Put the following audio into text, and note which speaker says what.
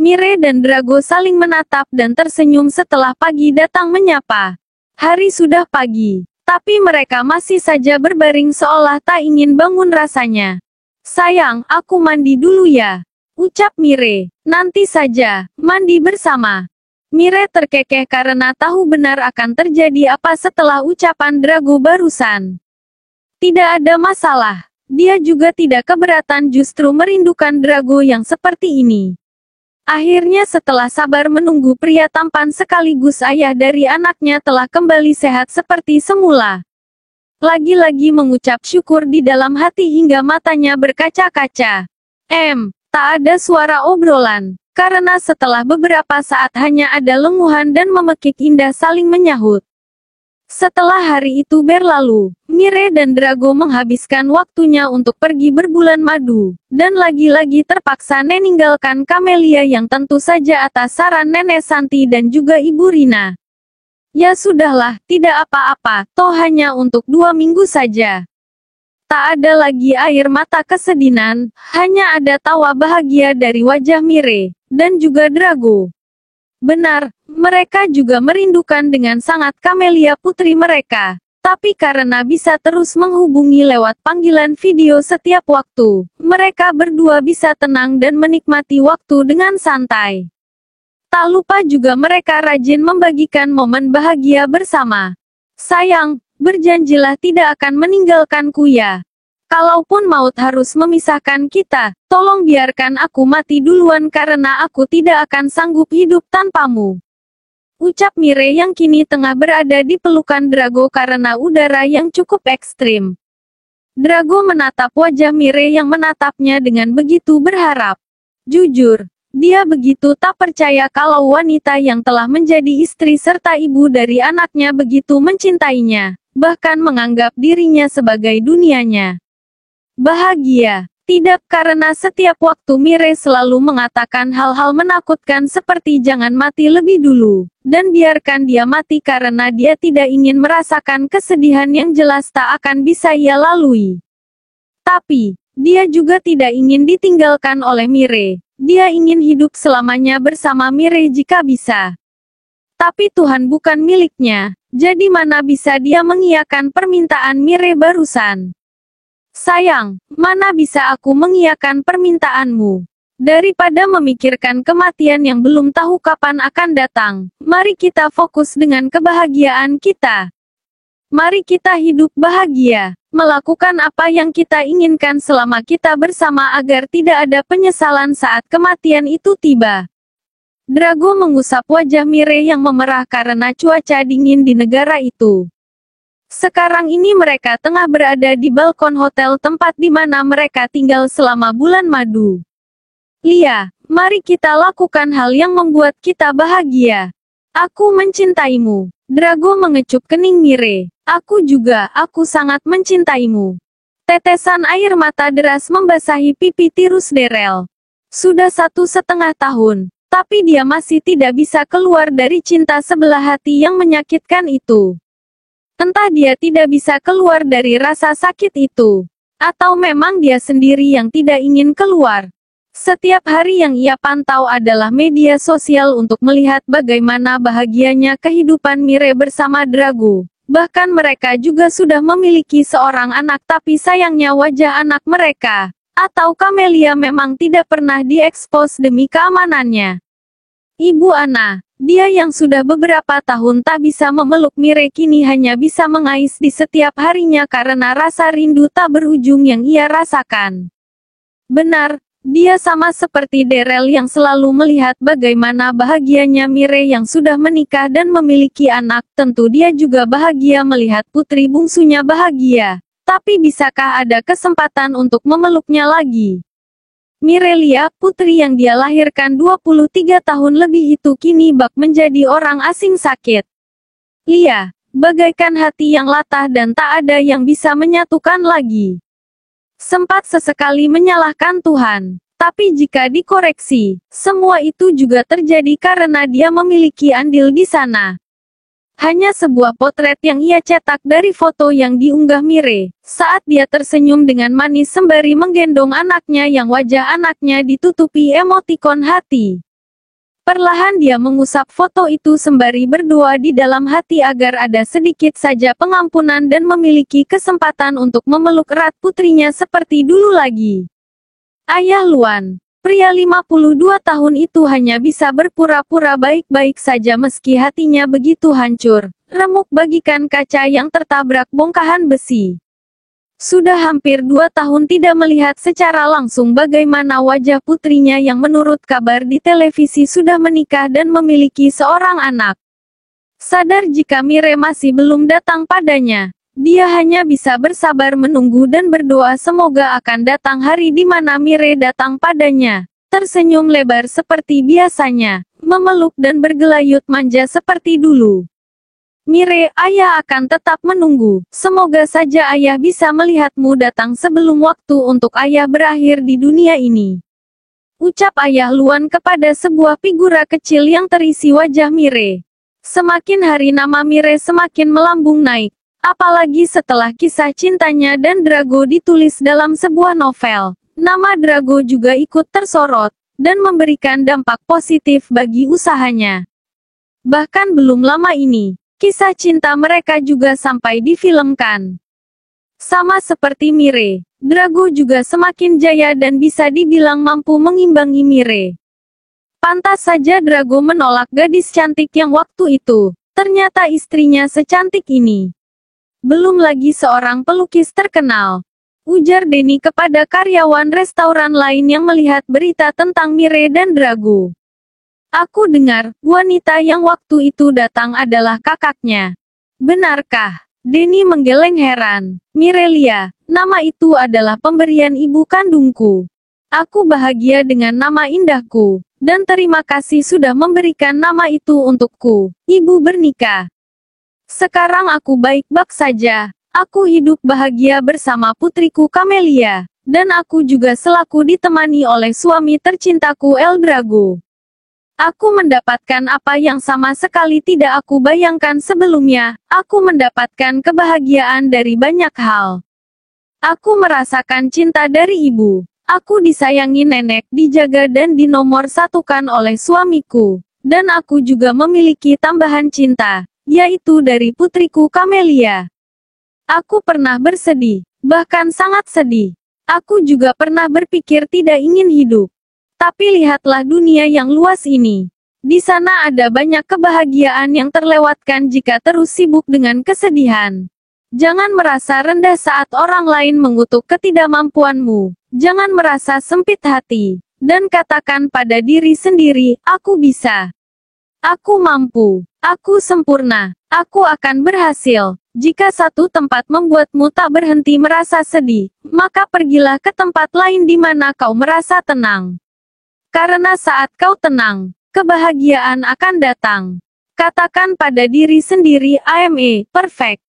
Speaker 1: Mire dan Drago saling menatap dan tersenyum setelah pagi datang menyapa. Hari sudah pagi, tapi mereka masih saja berbaring seolah tak ingin bangun rasanya. Sayang, aku mandi dulu ya, ucap Mire. Nanti saja, mandi bersama. Mire terkekeh karena tahu benar akan terjadi apa setelah ucapan Drago barusan. Tidak ada masalah, dia juga tidak keberatan, justru merindukan Drago yang seperti ini. Akhirnya setelah sabar menunggu, pria tampan sekaligus ayah dari anaknya telah kembali sehat seperti semula. Lagi-lagi mengucap syukur di dalam hati hingga matanya berkaca-kaca. Tak ada suara obrolan, karena setelah beberapa saat hanya ada lenguhan dan memekik indah saling menyahut. Setelah hari itu berlalu, Mire dan Drago menghabiskan waktunya untuk pergi berbulan madu, dan lagi-lagi terpaksa meninggalkan Kamelia yang tentu saja atas saran Nenek Santi dan juga Ibu Rina. Ya sudahlah, tidak apa-apa, toh hanya untuk 2 minggu saja. Tak ada lagi air mata kesedihan, hanya ada tawa bahagia dari wajah Mire, dan juga Drago. Benar, mereka juga merindukan dengan sangat Kamelia putri mereka. Tapi karena bisa terus menghubungi lewat panggilan video setiap waktu, mereka berdua bisa tenang dan menikmati waktu dengan santai. Tak lupa juga mereka rajin membagikan momen bahagia bersama. Sayang, berjanjilah tidak akan meninggalkanku ya. Kalaupun maut harus memisahkan kita, tolong biarkan aku mati duluan karena aku tidak akan sanggup hidup tanpamu. Ucap Mire yang kini tengah berada di pelukan Drago karena udara yang cukup ekstrim. Drago menatap wajah Mire yang menatapnya dengan begitu berharap. Jujur, dia begitu tak percaya kalau wanita yang telah menjadi istri serta ibu dari anaknya begitu mencintainya, bahkan menganggap dirinya sebagai dunianya. Bahagia. Tidak, karena setiap waktu Mire selalu mengatakan hal-hal menakutkan seperti jangan mati lebih dulu, dan biarkan dia mati karena dia tidak ingin merasakan kesedihan yang jelas tak akan bisa ia lalui. Tapi, dia juga tidak ingin ditinggalkan oleh Mire. Dia ingin hidup selamanya bersama Mire jika bisa. Tapi Tuhan bukan miliknya, jadi mana bisa dia mengiyakan permintaan Mire barusan. Sayang, mana bisa aku mengiyakan permintaanmu? Daripada memikirkan kematian yang belum tahu kapan akan datang, mari kita fokus dengan kebahagiaan kita. Mari kita hidup bahagia, melakukan apa yang kita inginkan selama kita bersama agar tidak ada penyesalan saat kematian itu tiba. Drago mengusap wajah Mire yang memerah karena cuaca dingin di negara itu. Sekarang ini mereka tengah berada di balkon hotel tempat di mana mereka tinggal selama bulan madu. Lia, mari kita lakukan hal yang membuat kita bahagia. Aku mencintaimu. Drago mengecup kening Mire. Aku juga, aku sangat mencintaimu. Tetesan air mata deras membasahi pipi tirus Darrell. Sudah 1,5 tahun, tapi dia masih tidak bisa keluar dari cinta sebelah hati yang menyakitkan itu. Entah dia tidak bisa keluar dari rasa sakit itu, atau memang dia sendiri yang tidak ingin keluar. Setiap hari yang ia pantau adalah media sosial untuk melihat bagaimana bahagianya kehidupan Mire bersama Drago. Bahkan mereka juga sudah memiliki seorang anak, tapi sayangnya wajah anak mereka, atau Kamelia, memang tidak pernah diekspos demi keamanannya. Ibu Ana, dia yang sudah beberapa tahun tak bisa memeluk Mire kini hanya bisa mengais di setiap harinya karena rasa rindu tak berujung yang ia rasakan. Benar, dia sama seperti Darrell yang selalu melihat bagaimana bahagianya Mire yang sudah menikah dan memiliki anak. Tentu dia juga bahagia melihat putri bungsunya bahagia. Tapi bisakah ada kesempatan untuk memeluknya lagi? Mirelia, putri yang dia lahirkan 23 tahun lebih itu kini bak menjadi orang asing sakit. Lia, bagaikan hati yang latah dan tak ada yang bisa menyatukan lagi. Sempat sesekali menyalahkan Tuhan, tapi jika dikoreksi, semua itu juga terjadi karena dia memiliki andil di sana. Hanya sebuah potret yang ia cetak dari foto yang diunggah Mire, saat dia tersenyum dengan manis sembari menggendong anaknya yang wajah anaknya ditutupi emotikon hati. Perlahan dia mengusap foto itu sembari berdoa di dalam hati agar ada sedikit saja pengampunan dan memiliki kesempatan untuk memeluk erat putrinya seperti dulu lagi. Ayah Luan, pria 52 tahun itu hanya bisa berpura-pura baik-baik saja meski hatinya begitu hancur, remuk bagikan kaca yang tertabrak bongkahan besi. Sudah hampir 2 tahun tidak melihat secara langsung bagaimana wajah putrinya yang menurut kabar di televisi sudah menikah dan memiliki seorang anak. Sadar jika Mire masih belum datang padanya, dia hanya bisa bersabar menunggu dan berdoa semoga akan datang hari di mana Mire datang padanya. Tersenyum lebar seperti biasanya, memeluk dan bergelayut manja seperti dulu. Mire, ayah akan tetap menunggu. Semoga saja ayah bisa melihatmu datang sebelum waktu untuk ayah berakhir di dunia ini. Ucap ayah Luan kepada sebuah figura kecil yang terisi wajah Mire. Semakin hari nama Mire semakin melambung naik. Apalagi setelah kisah cintanya dan Drago ditulis dalam sebuah novel. Nama Drago juga ikut tersorot, dan memberikan dampak positif bagi usahanya. Bahkan belum lama ini, kisah cinta mereka juga sampai difilmkan. Sama seperti Mire, Drago juga semakin jaya dan bisa dibilang mampu mengimbangi Mire. Pantas saja Drago menolak gadis cantik yang waktu itu. Ternyata istrinya secantik ini. Belum lagi seorang pelukis terkenal. Ujar Denny kepada karyawan restoran lain yang melihat berita tentang Mire dan Drago. Aku dengar, wanita yang waktu itu datang adalah kakaknya. Benarkah? Denny menggeleng heran. Mirelia, nama itu adalah pemberian ibu kandungku. Aku bahagia dengan nama indahku, dan terima kasih sudah memberikan nama itu untukku. Ibu bernikah. Sekarang aku baik-baik saja. Aku hidup bahagia bersama putriku Camelia, dan aku juga selaku ditemani oleh suami tercintaku El Drago. Aku mendapatkan apa yang sama sekali tidak aku bayangkan sebelumnya. Aku mendapatkan kebahagiaan dari banyak hal. Aku merasakan cinta dari ibu. Aku disayangi nenek, dijaga dan dinomorsatukan oleh suamiku. Dan aku juga memiliki tambahan cinta, yaitu dari putriku Camelia. Aku pernah bersedih, bahkan sangat sedih. Aku juga pernah berpikir tidak ingin hidup. Tapi lihatlah dunia yang luas ini. Di sana ada banyak kebahagiaan yang terlewatkan jika terus sibuk dengan kesedihan. Jangan merasa rendah saat orang lain mengutuk ketidakmampuanmu. Jangan merasa sempit hati. Dan katakan pada diri sendiri, aku bisa. Aku mampu. Aku sempurna. Aku akan berhasil. Jika satu tempat membuatmu tak berhenti merasa sedih, maka pergilah ke tempat lain di mana kau merasa tenang. Karena saat kau tenang, kebahagiaan akan datang. Katakan pada diri sendiri, I am perfect.